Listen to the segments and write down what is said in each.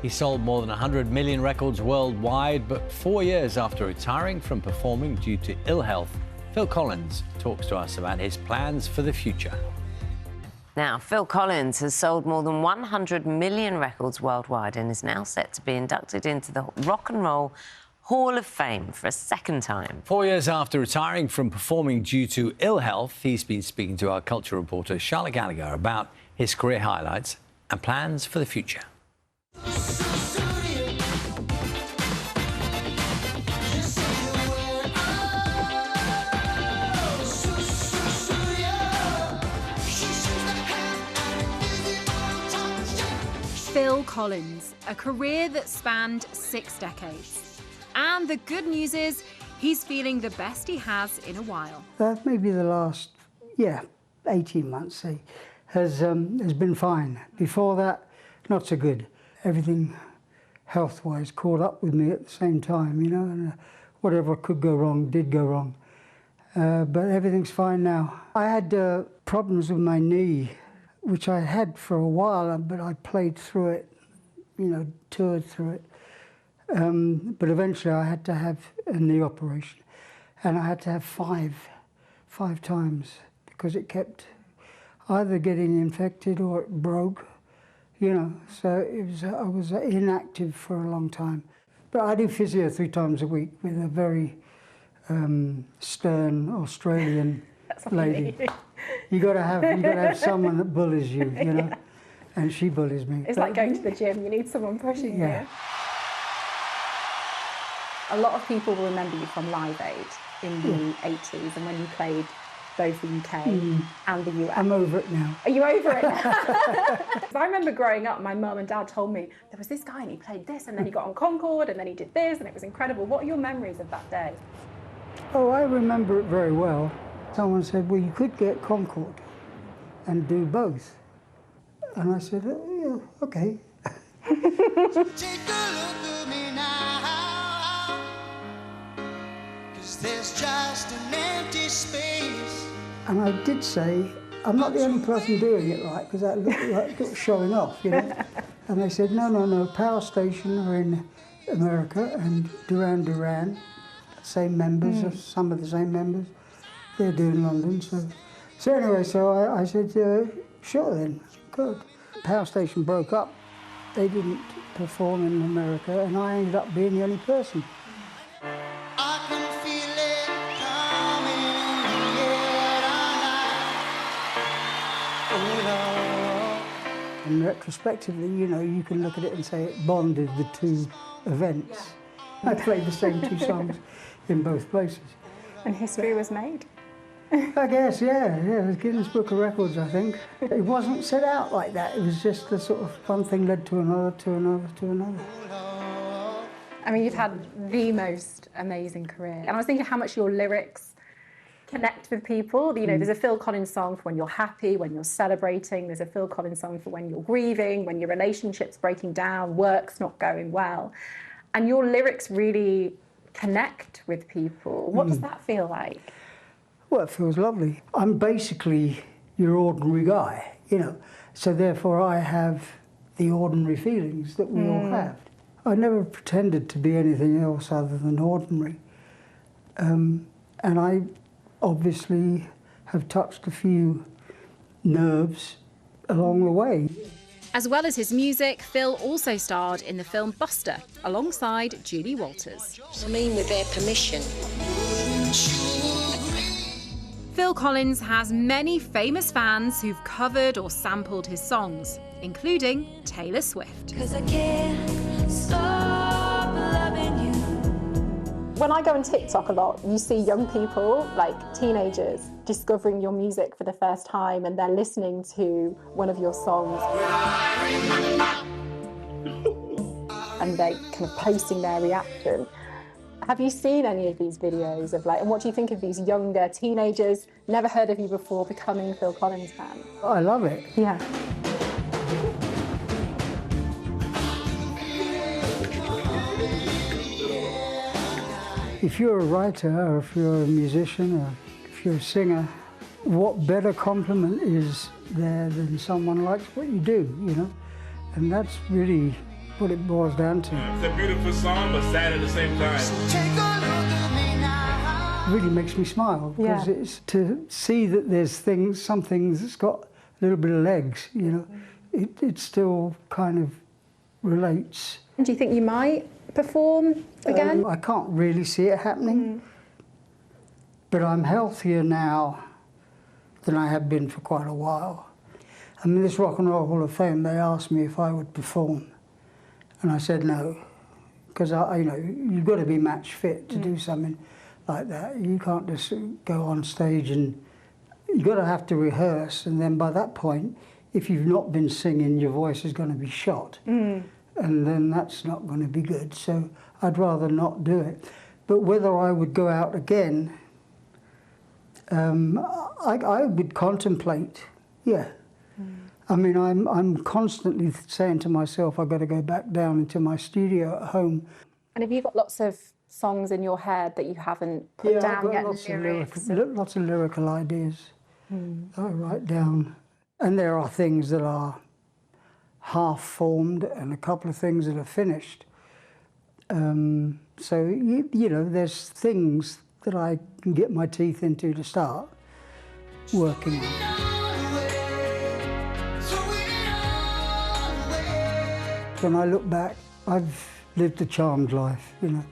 He sold more than 100 million records worldwide, but 4 years after retiring from performing due to ill health, Phil Collins talks to us about his plans for the future. Now, Phil Collins has sold more than 100 million records worldwide and is now set to be inducted into the Rock and Roll Hall of Fame for a second time. 4 years after retiring from performing due to ill health, he's been speaking to our culture reporter Charlotte Gallagher about his career highlights and plans for the future. Phil Collins, a career that spanned 6 decades. And the good news is he's feeling the best he has in a while. Maybe the last, 18 months has been fine. Before that, not so good. Everything health-wise caught up with me at the same time, you know, and whatever could go wrong did go wrong. But everything's fine now. I had problems with my knee, which I had for a while, but I played through it, you know, toured through it. But eventually I had to have a knee operation, and I had to have five times, because it kept either getting infected or it broke, you know. So I was inactive for a long time. But I do physio 3 times a week with a very stern Australian lady. You got to have someone that bullies you, you know, and she bullies me. It's like going to the gym. You need someone pushing you. A lot of people will remember you from Live Aid in the 80s, and when you played both the UK and the US. I'm over it now. Are you over it now? I remember growing up, my mum and dad told me there was this guy and he played this, and then he got on Concorde, and then he did this, and it was incredible. What are your memories of that day? Oh, I remember it very well. Someone said, well, you could get Concorde and do both. And I said, oh, yeah, okay. Take a look at me now, 'cause there's just an empty space. And I did say, I'm not the only person doing it right, because that looked like showing off, you know. And they said, no, Power Station are in America, and Duran Duran, same members, some of the same members. They're doing London, so anyway, so I said, sure then, good. Power Station broke up. They didn't perform in America, and I ended up being the only person. I can feel it coming in the air. And retrospectively, you know, you can look at it and say it bonded the 2 events. I played the same 2 songs in both places. And history was made. I guess, yeah, it was Guinness Book of Records, I think. It wasn't set out like that. It was just a sort of one thing led to another, to another, to another. I mean, you've had the most amazing career. And I was thinking how much your lyrics connect with people. You know, there's a Phil Collins song for when you're happy, when you're celebrating. There's a Phil Collins song for when you're grieving, when your relationship's breaking down, work's not going well. And your lyrics really connect with people. What does that feel like? Well, it feels lovely. I'm basically your ordinary guy, you know, so therefore I have the ordinary feelings that we all have. I never pretended to be anything else other than ordinary. And I obviously have touched a few nerves along the way. As well as his music, Phil also starred in the film Buster alongside Julie Walters. I mean, with their permission. Phil Collins has many famous fans who've covered or sampled his songs, including Taylor Swift. 'Cause I can't stop loving you. When I go on TikTok a lot, you see young people, like teenagers, discovering your music for the first time, and they're listening to one of your songs. And they're kind of posting their reaction. Have you seen any of these videos of and what do you think of these younger teenagers, never heard of you before, becoming Phil Collins fans? I love it. Yeah. If you're a writer, or if you're a musician, or if you're a singer, what better compliment is there than someone likes what you do, you know? And that's really what it boils down to. It's a beautiful song, but sad at the same time. Take a look at me now. It really makes me smile because it's to see that there's some things that's got a little bit of legs, you know. It still kind of relates. Do you think you might perform again? I can't really see it happening, but I'm healthier now than I have been for quite a while. I mean, this Rock and Roll Hall of Fame, they asked me if I would perform, and I said no, because you know, you've got to be match fit to do something like that. You can't just go on stage, and you've got to have to rehearse, and then by that point, if you've not been singing, your voice is going to be shot, and then that's not going to be good. So I'd rather not do it. But whether I would go out again, I would contemplate, yeah. I mean, I'm constantly saying to myself, I've got to go back down into my studio at home. And have you got lots of songs in your head that you haven't put down yet? Lots of lyrical ideas that I write down. And there are things that are half-formed and a couple of things that are finished. So, you know, there's things that I can get my teeth into to start working on. When I look back, I've lived a charmed life, you know.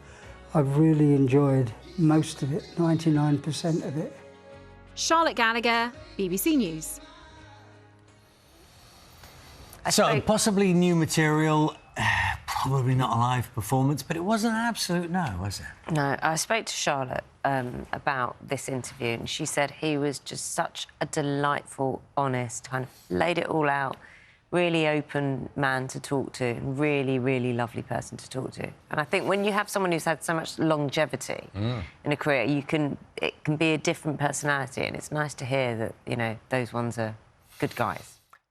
I've really enjoyed most of it, 99% of it. Charlotte Gallagher, BBC News. So, possibly new material, probably not a live performance, but it wasn't an absolute no, was it? No, I spoke to Charlotte about this interview, and she said he was just such a delightful, honest, kind of laid it all out, really open man to talk to, and really, really lovely person to talk to. And I think when you have someone who's had so much longevity in a career, it can be a different personality, and it's nice to hear that, you know, those ones are good guys.